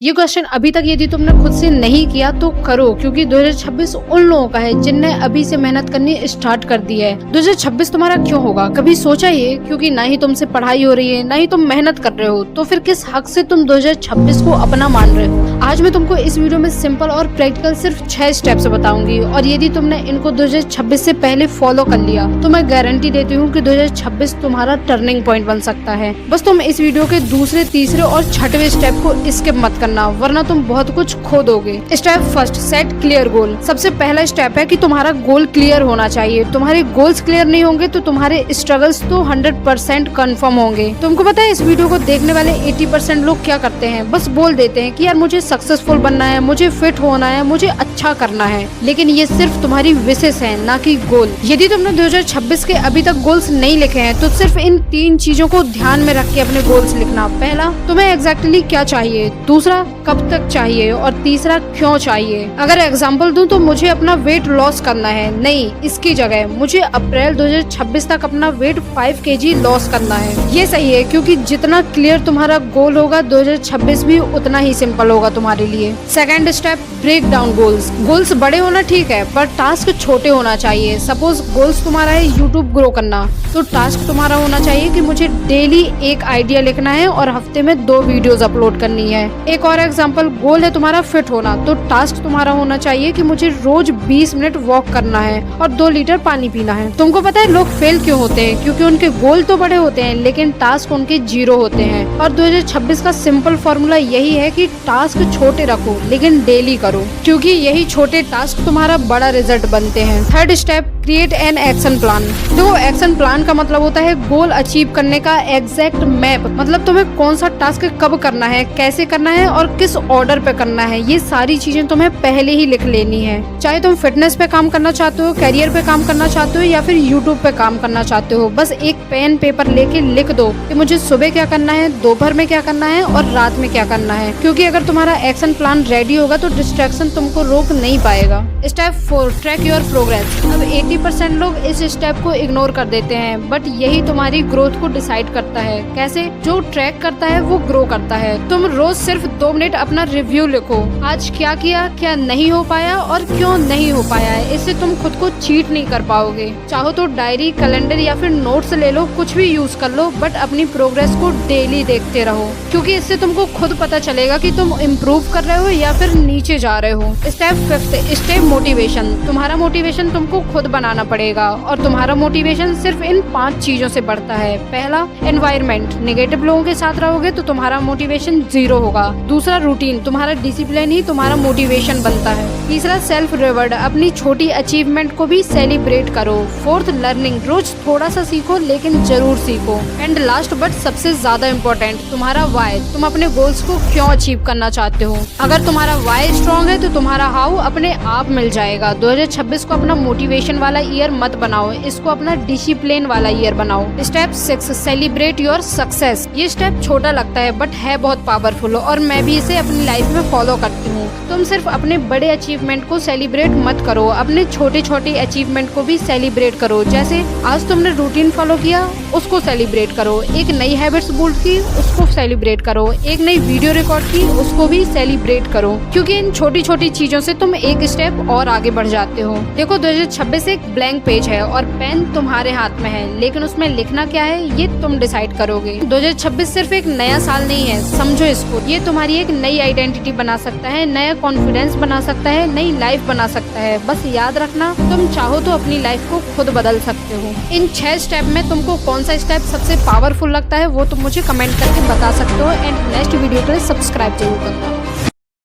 ये क्वेश्चन अभी तक यदि तुमने खुद से नहीं किया तो करो, क्योंकि 2026 उन लोगों का है जिनने अभी से मेहनत करनी स्टार्ट कर दी है। 2026 तुम्हारा क्यों होगा, कभी सोचा ये? क्योंकि ना ही तुमसे पढ़ाई हो रही है, ना ही तुम मेहनत कर रहे हो, तो फिर किस हक से तुम 2026 को अपना मान रहे हो? आज मैं तुमको इस वीडियो में सिंपल और प्रैक्टिकल सिर्फ 6 स्टेप्स बताऊंगी, और यदि तुमने इनको 2026 से पहले फॉलो कर लिया तो मैं गारंटी देती हूँ कि 2026 तुम्हारा टर्निंग पॉइंट बन सकता है। बस तुम इस वीडियो के दूसरे, तीसरे और छठवें स्टेप को स्किप मत करना, वरना तुम बहुत कुछ खो दोगे। Step first, set clear goal. सबसे पहला स्टेप है कि तुम्हारा गोल क्लियर होना चाहिए। तुम्हारे गोल्स क्लियर नहीं होंगे तो तुम्हारे स्ट्रगल्स तो 100% कंफर्म होंगे। तुमको पता है इस वीडियो को देखने वाले 80% लोग क्या करते हैं? बस बोल देते हैं कि यार मुझे सक्सेसफुल बनना है, मुझे फिट होना है, मुझे अच्छा करना है, लेकिन ये सिर्फ तुम्हारी विशेष है, ना कि गोल। यदि तुमने 2026 के अभी तक गोल्स नहीं लिखे हैं तो सिर्फ इन 3 चीजों को ध्यान में रख के अपने गोल्स लिखना। पहला, तुम्हें एग्जैक्टली क्या चाहिए। दूसरा, कब तक चाहिए। और तीसरा, क्यों चाहिए। अगर एग्जाम्पल दूं तो मुझे अपना वेट लॉस करना है, नहीं, इसकी जगह मुझे अप्रैल 2026 तक अपना वेट 5 kg लॉस करना है। ये सही है, क्योंकि जितना क्लियर तुम्हारा गोल होगा 2026 भी उतना ही सिंपल होगा तुम्हारे लिए। Second step, break down goals. Goals बड़े होना ठीक है, पर टास्क छोटे होना चाहिए। सपोज गोल्स तुम्हारा है यूट्यूब ग्रो करना, तो टास्क तुम्हारा होना चाहिए कि मुझे डेली एक आइडिया लिखना है और हफ्ते में 2 वीडियोस अपलोड करनी है। एक और एग्जांपल, गोल है तुम्हारा फिट होना, तो टास्क तुम्हारा होना चाहिए कि मुझे रोज 20 मिनट वॉक करना है और 2 लीटर पानी पीना है। तुमको पता है लोग फेल क्यों होते हैं? क्योंकि उनके गोल तो बड़े होते हैं लेकिन टास्क उनके 0 होते हैं। और 2026 का सिंपल फॉर्मूला यही है कि टास्क छोटे रखो लेकिन डेली करो, क्योंकि यही छोटे टास्क तुम्हारा बड़ा रिजल्ट बनते हैं। Third step, create an action plan. देखो, एक्शन प्लान का मतलब होता है गोल अचीव करने का एग्जैक्ट मैप। मतलब तुम्हें कौन सा टास्क कब करना है, कैसे करना है और किस ऑर्डर पे करना है, ये सारी चीजें तुम्हें पहले ही लिख लेनी है। चाहे तुम फिटनेस पे काम करना चाहते हो, करियर पे काम करना चाहते हो या फिर यूट्यूब पे काम करना चाहते हो, बस एक पेन पेपर लेके लिख दो कि मुझे सुबह क्या करना है, दोपहर में क्या करना है और रात में क्या करना है। क्योंकि अगर तुम्हारा एक्शन प्लान रेडी होगा तो डिस्ट्रैक्शन तुमको रोक नहीं पाएगा। Step 4, track your progress. अब 80% लोग इस स्टेप को इग्नोर कर देते हैं, बट यही तुम्हारी ग्रोथ को डिसाइड करता है। कैसे? जो ट्रैक करता है वो ग्रो करता है। तुम रोज सिर्फ 2 मिनट अपना रिव्यू लिखो, आज क्या किया, क्या नहीं हो पाया और क्यों नहीं हो पाया है। इससे तुम खुद को चीट नहीं कर पाओगे। चाहो तो डायरी, कैलेंडर या फिर नोट्स ले लो, कुछ भी यूज कर लो, बट अपनी प्रोग्रेस को डेली देखते रहो, क्योंकि इससे तुमको खुद पता चलेगा कि तुम इम्प्रूव कर रहे हो या फिर नीचे जा रहे हो। Step 5, step motivation. तुम्हारा मोटिवेशन तुमको खुद बनाना पड़ेगा, और तुम्हारा मोटिवेशन सिर्फ इन 5 चीजों से बढ़ता है। पहला, एनवायरमेंट। नेगेटिव लोगों के साथ रहोगे तो तुम्हारा मोटिवेशन 0 होगा। दूसरा, रूटीन। तुम्हारा डिसिप्लिन ही तुम्हारा मोटिवेशन बनता है। तीसरा, सेल्फ रिवॉर्ड। अपनी छोटी अचीवमेंट को भी सेलिब्रेट करो। Fourth, learning. रोज थोड़ा सा सीखो लेकिन जरूर सीखो। एंड लास्ट बट सबसे ज्यादा इम्पोर्टेंट, तुम्हारा वाई। तुम अपने गोल्स को क्यों अचीव करना चाहते हो। अगर तुम्हारा वाई स्ट्रॉन्ग है तो तुम्हारा हाउ अपने आप मिल जाएगा। 2026 को अपना मोटिवेशन वाला ईयर मत बनाओ, इसको अपना डिसिप्लिन वाला ईयर बनाओ। Step 6, celebrate your success. ये स्टेप छोटा लगता है बट है बहुत पावरफुल, और मैं भी इसे अपनी लाइफ में फॉलो करती हूँ। तुम सिर्फ अपने बड़े अचीवमेंट को सेलिब्रेट मत करो, अपने छोटे छोटे अचीवमेंट को भी सेलिब्रेट करो। जैसे आज तुमने रूटीन फॉलो किया, उसको सेलिब्रेट करो। एक नई हैबिट्स बिल्ड की, उसको सेलिब्रेट करो। एक नई वीडियो रिकॉर्ड की, उसको भी सेलिब्रेट करो, क्योंकि इन छोटी छोटी चीजों से तुम एक स्टेप और आगे बढ़ जाते हो। देखो, 2026 एक ब्लैंक पेज है और पेन तुम्हारे हाथ में है, लेकिन उसमें लिखना क्या है ये तुम डिसाइड करोगे। 2026 सिर्फ एक नया साल नहीं है, समझो इसको। ये तुम्हारी एक नई आइडेंटिटी बना सकता है, नया कॉन्फिडेंस बना सकता है, नई लाइफ बना सकता है। बस याद रखना, तुम चाहो तो अपनी लाइफ को खुद बदल सकते हो। इन 6 स्टेप में तुमको कौन सा स्टेप सबसे पावरफुल लगता है वो तुम मुझे कमेंट करके बता सकते हो। एंड नेक्स्ट वीडियो के लिए सब्सक्राइब जरूर करना।